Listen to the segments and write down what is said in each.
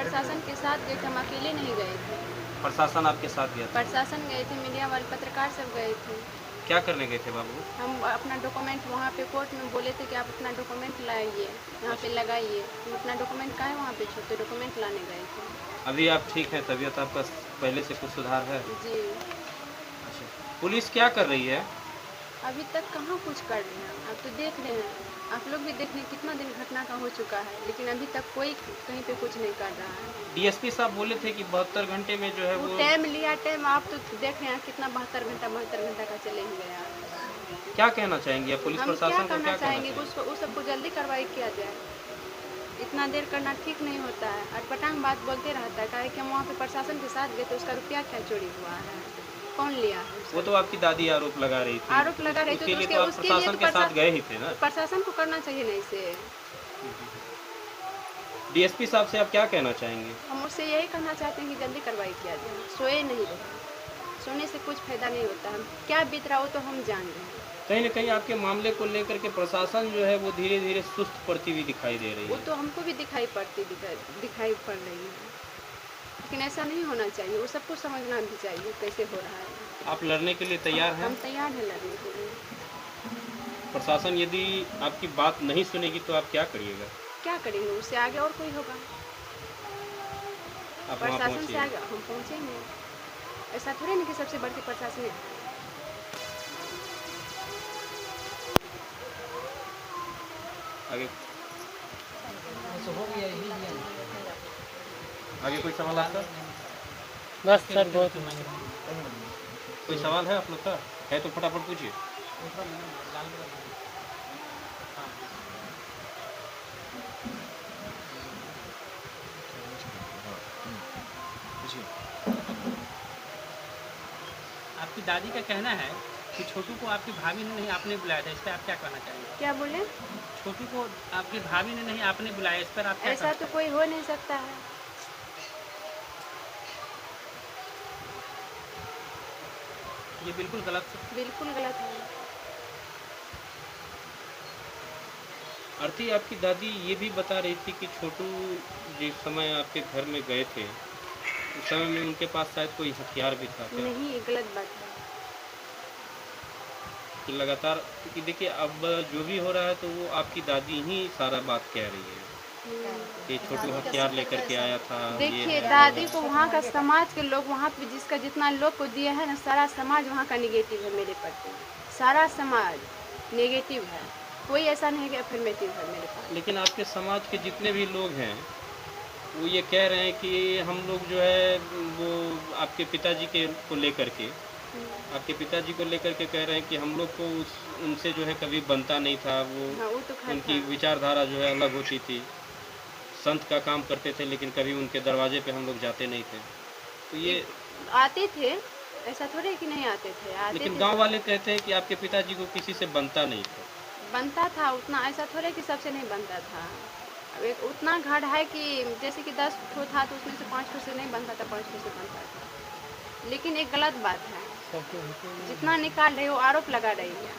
प्रशासन के साथ गए थे, हम अकेले नहीं गए थे। प्रशासन आपके साथ गया था? प्रशासन गए थे, मीडिया वाले पत्रकार सब गए थे। क्या करने गए थे बाबू? हम अपना डॉक्यूमेंट वहाँ पे कोर्ट में बोले थे कि आप अपना डॉक्यूमेंट लाइए, यहाँ पे लगाइए। हम अपना डॉक्यूमेंट काहे वहाँ पे छोड़ते, डॉक्यूमेंट लाने गए थे। अभी आप ठीक हैं? तबीयत आपका पहले से कुछ सुधार है? जी। अच्छा, पुलिस क्या कर रही है? अभी तक कहाँ कुछ कर रहे हैं, आप तो देख रहे हैं, आप लोग भी देख रहे हैं कितना दिन घटना का हो चुका है, लेकिन अभी तक कोई कहीं पे कुछ नहीं कर रहा है। डीएसपी साहब बोले थे कि 72 घंटे में जो है वो टाइम लिया, टाइम आप तो देख रहे हैं कितना 72 घंटा का चले ही गया। क्या कहना चाहेंगे आप पुलिस हम प्रशासन को? क्या कहना चाहेंगे चाहेंगे? उसको, उस सबको जल्दी कार्रवाई किया जाए। इतना देर करना ठीक नहीं होता है, अटपटांग बात बोलते रहता है। कहे कि हम वहाँ पे प्रशासन के साथ गए तो उसका रुपया क्या चोरी हुआ है, कौन लिया है? वो तो आपकी दादी आरोप लगा रही थी। आरोप लगा रही थी, उसके तो लिए तो आप प्रशासन के साथ गए ही थे ना? प्रशासन को करना चाहिए नहीं से। डीएसपी साहब से आप क्या कहना चाहेंगे? हम उससे यही कहना चाहते हैं कि जल्दी कार्रवाई किया जाए, सोए नहीं रहे, सोने से कुछ फायदा नहीं होता। हम क्या बीत रहा हो तो हम जान रहे हैं। कहीं न कहीं आपके मामले को लेकर के प्रशासन जो है वो धीरे धीरे सुस्त पड़ती हुई दिखाई दे रही है। वो तो हमको भी दिखाई पड़ रही है, लेकिन ऐसा नहीं होना चाहिए। वो सबको समझना भी चाहिए कैसे हो रहा है। आप लड़ने के लिए तैयार हैं? हम तैयार हैं लड़ने के लिए। प्रशासन यदि आपकी बात नहीं सुनेगी तो आप क्या करिएगा? क्या करेंगे, उससे आगे और कोई होगा। आप वहाँ प्रशासन से पहुँचिए। आगे हम पहुँचेंगे। ऐसा थोड़ी नहीं कि सबसे बढ़ के प्रशासन है। आगे आगे कोई सवाल आपका? बस सर बहुत कोई सवाल है आप लोग का? है तो फटाफट पूछिए। आपकी दादी का कहना है कि छोटू को आपकी भाभी ने नहीं आपने बुलाया था, इस पर आप क्या कहना चाहेंगे? क्या बोले? छोटू को आपकी भाभी ने नहीं आपने बुलाया, इस पर आप क्या ऐसा तो कोई हो नहीं सकता है। ये बिल्कुल गलत है। बिल्कुल गलत है। आरती, आपकी दादी ये भी बता रही थी कि छोटू जिस समय आपके घर में गए थे उस समय में उनके पास शायद कोई हथियार भी था क्या? नहीं, ये गलत बात है। कि लगातार, क्योंकि देखिए अब जो भी हो रहा है तो वो आपकी दादी ही सारा बात कह रही है कि छोटू हथियार लेकर के आया था। देखिए, दादी को वहाँ का समाज के लोग, वहाँ पे जिसका जितना लोग को दिया है ना, सारा समाज वहाँ का निगेटिव है मेरे प्रति। सारा समाज नेगेटिव है, कोई ऐसा नहीं कि अफर्मेटिव है मेरे पास। लेकिन आपके समाज के जितने भी लोग हैं वो ये कह रहे हैं कि हम लोग जो है वो आपके पिताजी के को लेकर के आपके पिताजी को लेकर के कह रहे हैं कि हम लोग को उनसे जो है कभी बनता नहीं था। हाँ, वो तो खैर उनकी था। विचारधारा जो है अलग होती थी। संत का काम करते थे लेकिन कभी उनके दरवाजे पे हम लोग जाते नहीं थे। तो ये आते थे, ऐसा थोड़े है कि नहीं आते थे, आते लेकिन थे। गांव वाले कहते हैं कि आपके पिताजी को किसी से बनता नहीं था। बनता था उतना, ऐसा थोड़े कि सबसे नहीं बनता था। अब एक उतना घड़ है कि जैसे कि 10 ठो था तो उसमें से 5 ठो से नहीं बनता था, 5 ठो से बनता था। लेकिन एक गलत बात है, जितना निकाल रही हो आरोप लगा रही है।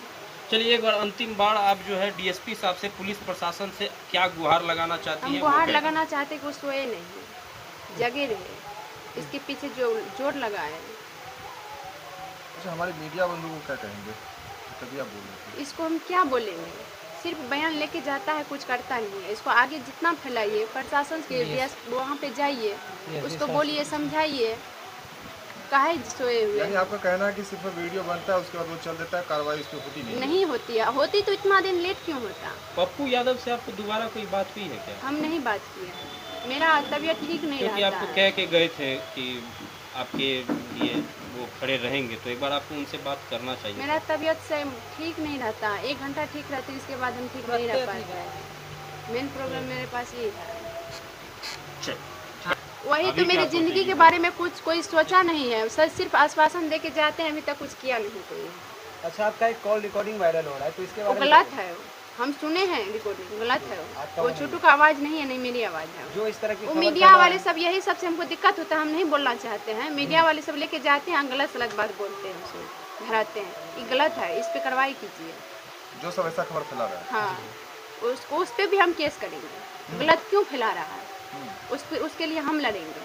चलिए, एक बार अंतिम बार आप जो है डीएसपी साहब से, पुलिस प्रशासन से क्या गुहार लगाना चाहती हम हैं? गुहार लगाना चाहते कि वो सोए नहीं, जगे रहे, इसके पीछे जो जोर लगाए। अच्छा, हमारे मीडिया बंधु को क्या कहेंगे? तभी आप बोल रहे थे। इसको हम क्या बोलेंगे, सिर्फ बयान लेके जाता है, कुछ करता नहीं है। इसको आगे जितना फैलाइए, प्रशासन के वहाँ पे जाइए, उसको बोलिए, समझाइए, काहे सोए हुए। यानी आपका कहना है कि सिर्फ वीडियो बनता है उसके बाद वो चल देता है, कार्रवाई उस पर होती नहीं होती है, होती तो इतना दिन लेट क्यों होता। पप्पू यादव से आपको दोबारा कोई बात हुई है क्या? हम नहीं बात किए, मेरा तबीयत ठीक नहीं क्योंकि रहता आपको है। कह के गए थे कि आपके लिए वो खड़े रहेंगे, तो एक बार आपको उनसे बात करना चाहिए। मेरा तबीयत से ठीक नहीं रहता, 1 घंटा ठीक रहती है, इसके बाद हम ठीक नहीं रह पाते। मेन प्रॉब्लम मेरे पास ये है। वही तो मेरी जिंदगी के बारे में कुछ कोई सोचा नहीं है, सर सिर्फ आश्वासन दे के जाते हैं, अभी तक कुछ किया नहीं कोई। अच्छा, आपका एक कॉल रिकॉर्डिंग वायरल हो रहा है, तो इसके वो बारे में गलत है, हम सुने हैं रिकॉर्डिंग, गलत है वो छोटू का आवाज़ नहीं है, नहीं मेरी आवाज़ है। जो इस तरह की वो खबर मीडिया फैला वाले है- सब यही सबसे हमको दिक्कत होता है, हम नहीं बोलना चाहते हैं। मीडिया वाले सब लेके जाते हैं, गलत सलत बात बोलते हैं, उसे धराते हैं, ये गलत है, इस पे कार्रवाई कीजिए। जो सब ऐसा खबर फैला रहा है। हाँ, उस पे भी हम केस करेंगे, गलत क्यों फैला रहा है। उसके लिए हम लड़ेंगे।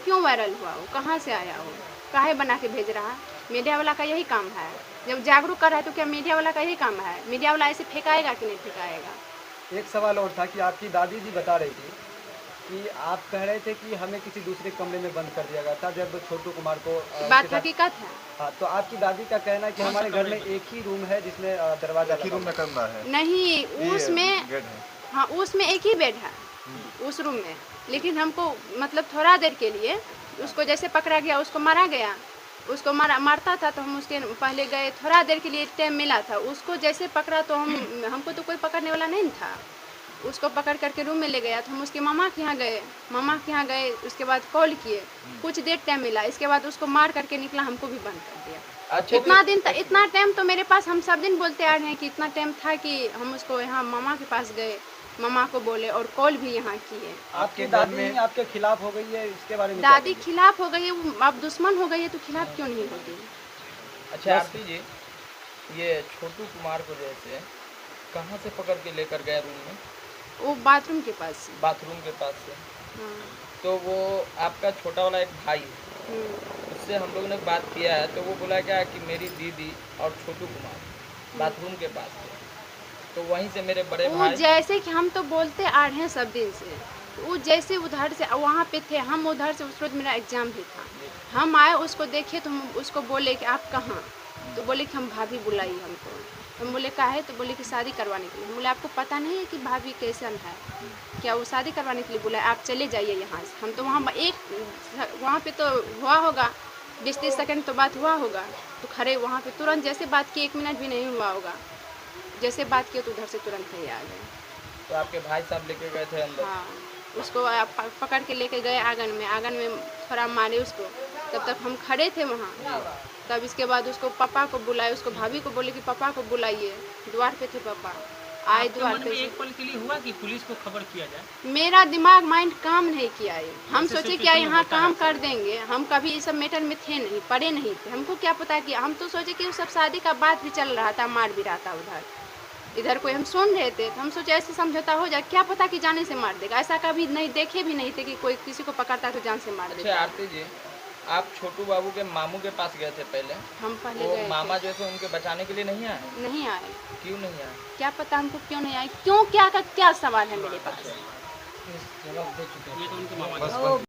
क्यों वायरल हुआ वो, कहाँ से आया वो, काहे बना के भेज रहा? मीडिया वाला का यही काम है। जब जागरूक कर रहा है तो क्या मीडिया वाला का यही काम है? मीडिया वाला ऐसे फेंकाएगा कि नहीं फेंकाएगा? एक सवाल और था कि आपकी दादी जी बता रही थी कि आप कह रहे थे कि हमें किसी दूसरे कमरे में बंद कर दिया गया था जब छोटू कुमार को बात हकीकत है। हाँ, तो आपकी दादी का कहना है कि हमारे घर में एक ही रूम है जिसमें दरवाजा एक ही रूम में कमरा है। नहीं, ये उसमें बेड है। हाँ, उसमें एक ही बेड है उस रूम में। लेकिन हमको मतलब थोड़ा देर के लिए उसको जैसे पकड़ा गया, उसको मारा गया, उसको मारता था तो हम उसके पहले गए, थोड़ा देर के लिए टाइम मिला था। उसको जैसे पकड़ा तो हमको तो कोई पकड़ने वाला नहीं था। उसको पकड़ करके रूम में ले गया तो हम उसके मामा के यहाँ गए, उसके बाद कॉल किए, कुछ देर टाइम मिला, इसके बाद उसको मार करके निकला, हमको भी बंद कर दिया। अच्छा, इतना टाइम तो मेरे पास, हम सब दिन बोलते आ रहे हैं कि इतना टाइम था कि हम उसको यहाँ मामा के पास गए, मामा को बोले और कॉल भी यहाँ किए। आपकी दादी आपके खिलाफ हो गई है, इसके बारे में दादी खिलाफ हो गई है, अब दुश्मन हो गई है तो खिलाफ क्यों नहीं होगी? अच्छा आरती जी, ये छोटू कुमार को जैसे कहाँ से पकड़ के लेकर गए रूम में? वो बाथरूम के पास से। बाथरूम के पास से। हाँ। तो वो आपका छोटा वाला एक भाई, उससे हम लोगों ने बात किया है तो वो बोला क्या कि मेरी दीदी और छोटू कुमार बाथरूम के पास थे, तो वहीं से मेरे बड़े भाई, जैसे कि हम तो बोलते आ रहे हैं सब दिन से, वो जैसे उधर से वहाँ पे थे, हम उधर से, उस रोज मेरा एग्जाम भी था, हम आए उसको देखे तो हम उसको बोले कि आप कहाँ? तो बोले कि हम भाभी बुलाई हमको। हम बोले का है? तो बोले कि शादी करवाने के लिए। हम बोले आपको पता नहीं है कि भाभी कैसन है क्या? वो शादी करवाने के लिए बोला, आप चले जाइए यहाँ से। हम तो वहाँ पे तो हुआ होगा 20-30 सेकंड तो बात हुआ होगा, तो खड़े वहाँ पे तुरंत जैसे बात की, 1 मिनट भी नहीं हुआ होगा, जैसे बात किया तो उधर से तुरंत ही आ गए। तो आपके भाई साहब लेके गए थे अंदर? हाँ, उसको पकड़ के लेके गए आंगन में थोड़ा मारे उसको, तब तक हम खड़े थे वहाँ। तब इसके बाद उसको पापा को बुलाए, उसको भाभी को बोले कि पापा को बुलाइए, द्वार पे थे पापा, आए द्वार पे। एक पल के लिए हुआ कि पुलिस को खबर किया जाए? मेरा दिमाग माइंड काम नहीं किया है। हम सोचे क्या यहाँ काम कर देंगे, हम कभी इस सब मैटर में थे नहीं, पढ़े नहीं थे, हमको क्या पता कि हम तो सोचे कि उस सब शादी का बात भी चल रहा था, मार भी रहा था इधर कोई हम सुन रहे थे, तो हम सोचे ऐसे समझौता हो जाए, क्या पता कि जाने से मार देगा। ऐसा कभी नहीं, देखे भी नहीं थे कि कोई किसी को पकड़ता तो जान से मार देगा। अच्छा आरती जी, आप छोटू बाबू के मामू के पास गए थे पहले? हम पहले वो गए मामा थे। जो थे उनके बचाने के लिए नहीं आए? नहीं आए। क्यों नहीं आए? क्या पता हमको क्यों नहीं आए, क्यों, क्या का क्या सवाल है मेरे पास? ये तो उनके मामा बस